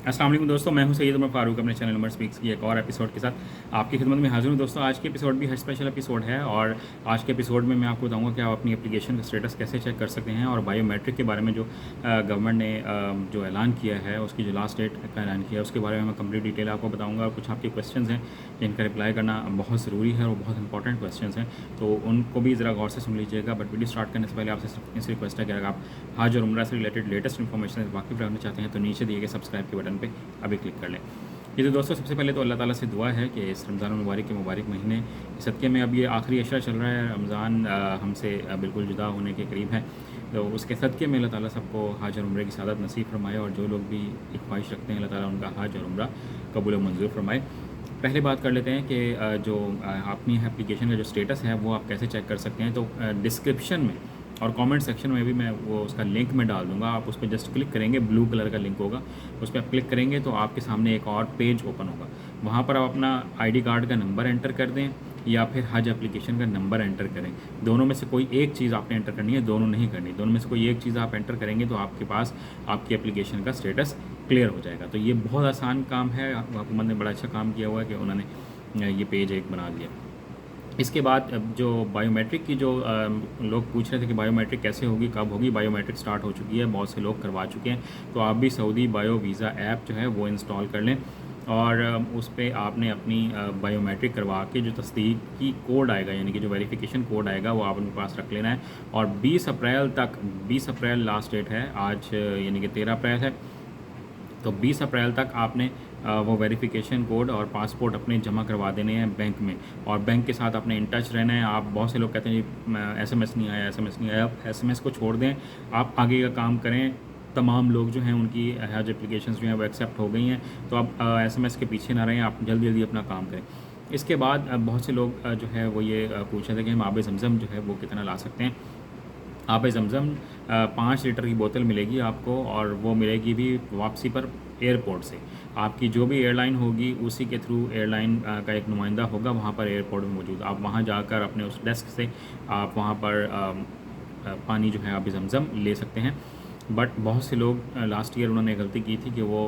अस्सलाम वालेकुम दोस्तों, मैं हूं सैयद उमर फारूक अपने चैनल उमर स्पीक्स की एक और एपिसोड के साथ आपकी खिदमत में हाजिर हूं। दोस्तों, आज के एपिसोड भी हर स्पेशल एपिसोड है और आज के एपिसोड में मैं आपको बताऊंगा कि आप अपनी एप्लीकेशन का स्टेटस कैसे चेक कर सकते हैं और बायोमेट्रिक के बारे में जो गवर्नमेंट ने जो ऐलान किया है, उसकी जो लास्ट डेट का ऐलान किया है, उसके बारे में मैं कंप्लीट डिटेल आपको बताऊँगा। और कुछ आपके क्वेश्चन हैं जिनका रिप्लाई करना बहुत ज़रूरी है और बहुत इंपॉर्टेंट क्वेश्चन हैं, तो उनको भी ज़रा गौर से सुन लीजिएगा। बट वीडियो स्टार्ट करने से पहले आपसे सिर्फ रिक्वेस्ट है कि अगर आप हज और उम्रा से रिलेटेड लेटेस्ट इन्फॉर्मेशन से वाकिफ़ रहना चाहते हैं तो नीचे दिए गए सब्सक्राइब के बटन पे अभी क्लिक कर लें। ये तो दोस्तों, सबसे पहले तो अल्लाह ताला से दुआ है कि इस रमज़ान मुबारक के मुबारक महीने सदक़े में अब ये आखिरी अशरा चल रहा है, रमज़ान हमसे बिल्कुल जुदा होने के करीब है, तो उसके सदक़े में अल्लाह ताला सबको हज और उम्रे की सआदत नसीब फरमाए और जो लोग भी एक ख्वाहिश रखते हैं अल्लाह ताला उनका हज और उम्रा कबूल व मंजूर फरमाए। पहले बात कर लेते हैं कि जो अपनी एप्लीकेशन का जो स्टेटस है वो आप कैसे चेक कर सकते हैं। तो डिस्क्रिप्शन में और कमेंट सेक्शन में भी मैं वो उसका लिंक में डाल दूंगा। आप उस पर जस्ट क्लिक करेंगे, ब्लू कलर का लिंक होगा, उस पर आप क्लिक करेंगे तो आपके सामने एक और पेज ओपन होगा। वहाँ पर आप अपना आईडी कार्ड का नंबर एंटर कर दें या फिर हज एप्लीकेशन का नंबर एंटर करें। दोनों में से कोई एक चीज़ आपने एंटर करनी है, दोनों नहीं करनी। दोनों में से कोई एक चीज़ आप एंटर करेंगे तो आपके पास आपकी एप्लीकेशन का स्टेटस क्लियर हो जाएगा। तो ये बहुत आसान काम है, हुकूमत ने बड़ा अच्छा काम किया हुआ है कि उन्होंने ये पेज एक बना दिया। इसके बाद अब जो बायोमेट्रिक की जो लोग पूछ रहे थे कि बायोमेट्रिक कैसे होगी, कब होगी, बायोमेट्रिक स्टार्ट हो चुकी है, बहुत से लोग करवा चुके हैं। तो आप भी सऊदी बायो वीज़ा ऐप जो है वो इंस्टॉल कर लें और उस पर आपने अपनी बायोमेट्रिक करवा के जो तस्दीकी कोड आएगा, यानी कि जो वेरिफिकेशन कोड आएगा, वो आप अपने पास रख लेना है। और 20 अप्रैल तक, 20 अप्रैल लास्ट डेट है, आज यानी कि 13 अप्रैल है, तो 20 अप्रैल तक आपने वो वेरिफिकेशन कोड और पासपोर्ट अपने जमा करवा देने हैं बैंक में, और बैंक के साथ आपने इन टच रहना है। आप बहुत से लोग कहते हैं जी एसएमएस नहीं आया, एसएमएस नहीं आया। आप एसएमएस को छोड़ दें, आप आगे का काम करें। तमाम लोग जो हैं उनकी हज एप्लीकेशन जो हैं वो एक्सेप्ट हो गई हैं, तो आप एसएमएस के पीछे ना रहें, आप जल्दी जल्दी अपना काम करें। इसके बाद बहुत से लोग जो है वो ये पूछ रहे थे कि हम आब ज़मज़म जो है वो कितना ला सकते हैं। आब ज़मज़म 5 लीटर की बोतल मिलेगी आपको, और वो मिलेगी भी वापसी पर एयरपोर्ट से। आपकी जो भी एयरलाइन होगी उसी के थ्रू एयरलाइन का एक नुमाइंदा होगा वहाँ पर एयरपोर्ट में मौजूद। आप वहाँ जाकर अपने उस डेस्क से आप वहाँ पर पानी जो है आब ज़मज़म ले सकते हैं। बट बहुत से लोग लास्ट ईयर उन्होंने गलती की थी कि वो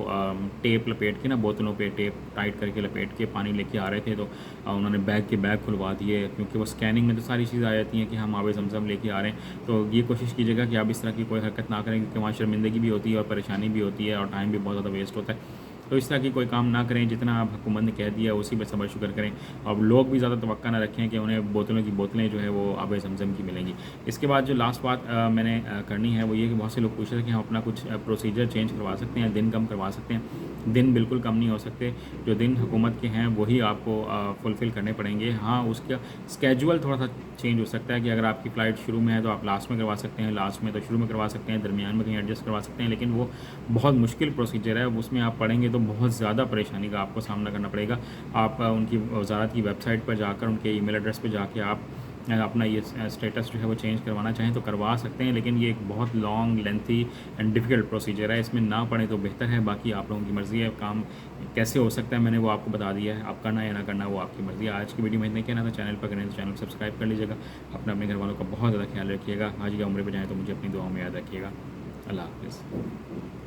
टेप लपेट के ना, बोतलों पे टेप टाइट करके लपेट के पानी लेके आ रहे थे, तो उन्होंने बैग के बैग खुलवा दिए, क्योंकि वो स्कैनिंग में तो सारी चीज़ें आ जाती हैं कि हम आब ज़मज़म लेके आ रहे हैं। तो ये कोशिश कीजिएगा कि आप इस तरह की कोई हरकत ना करें, क्योंकि वहाँ शर्मिंदगी भी होती है और परेशानी भी होती है और टाइम भी बहुत ज़्यादा वेस्ट होता है। तो इस तरह की कोई काम ना करें, जितना आप हुकूमत ने कह दिया उसी पर सब्र शुक्र करें। और लोग भी ज़्यादा तवक्का ना रखें कि उन्हें बोतलों की बोतलें जो है वो आब ज़मज़म की मिलेंगी। इसके बाद जो लास्ट बात मैंने करनी है वो ये कि बहुत से लोग पूछ रहे थे कि हम अपना कुछ प्रोसीजर चेंज करवा सकते हैं, दिन कम करवा सकते हैं। दिन बिल्कुल कम नहीं हो सकते, जो दिन हुकूमत के हैं वही आपको फुलफ़िल करने पड़ेंगे। हाँ, उसका स्केजुअल थोड़ा सा चेंज हो सकता है कि अगर आपकी फ़्लाइट शुरू में है तो आप लास्ट में करवा सकते हैं, लास्ट में तो शुरू में करवा सकते हैं, दरमियान में कहीं एडजस्ट करवा सकते हैं, लेकिन वो बहुत मुश्किल प्रोसीजर है। उसमें आप पढ़ेंगे तो बहुत ज़्यादा परेशानी का आपको सामना करना पड़ेगा। आप उनकी वज़ारत की वेबसाइट पर जाकर, उनके ईमेल एड्रेस पर जाके आप अपना ये स्टेटस जो है वो चेंज करवाना चाहें तो करवा सकते हैं, लेकिन ये एक बहुत long, lengthy and difficult procedure है। इसमें ना पढ़े तो बेहतर है। बाकी आप लोगों की मर्ज़ी है, काम कैसे हो सकता है मैंने वो आपको बता दिया है। आप करना या ना करना वो आपकी मर्ज़ी है। आज की वीडियो में इतना कहना था। चैनल पर करें तो चैनल को सब्सक्राइब कर लीजिएगा। अपने घर वालों का बहुत ज़्यादा ख्याल रखिएगा। हाजी या उम्रे पर जाएँ तो मुझे अपनी दुआओं में याद रखिएगा। अल्लाह हाफ़िज़।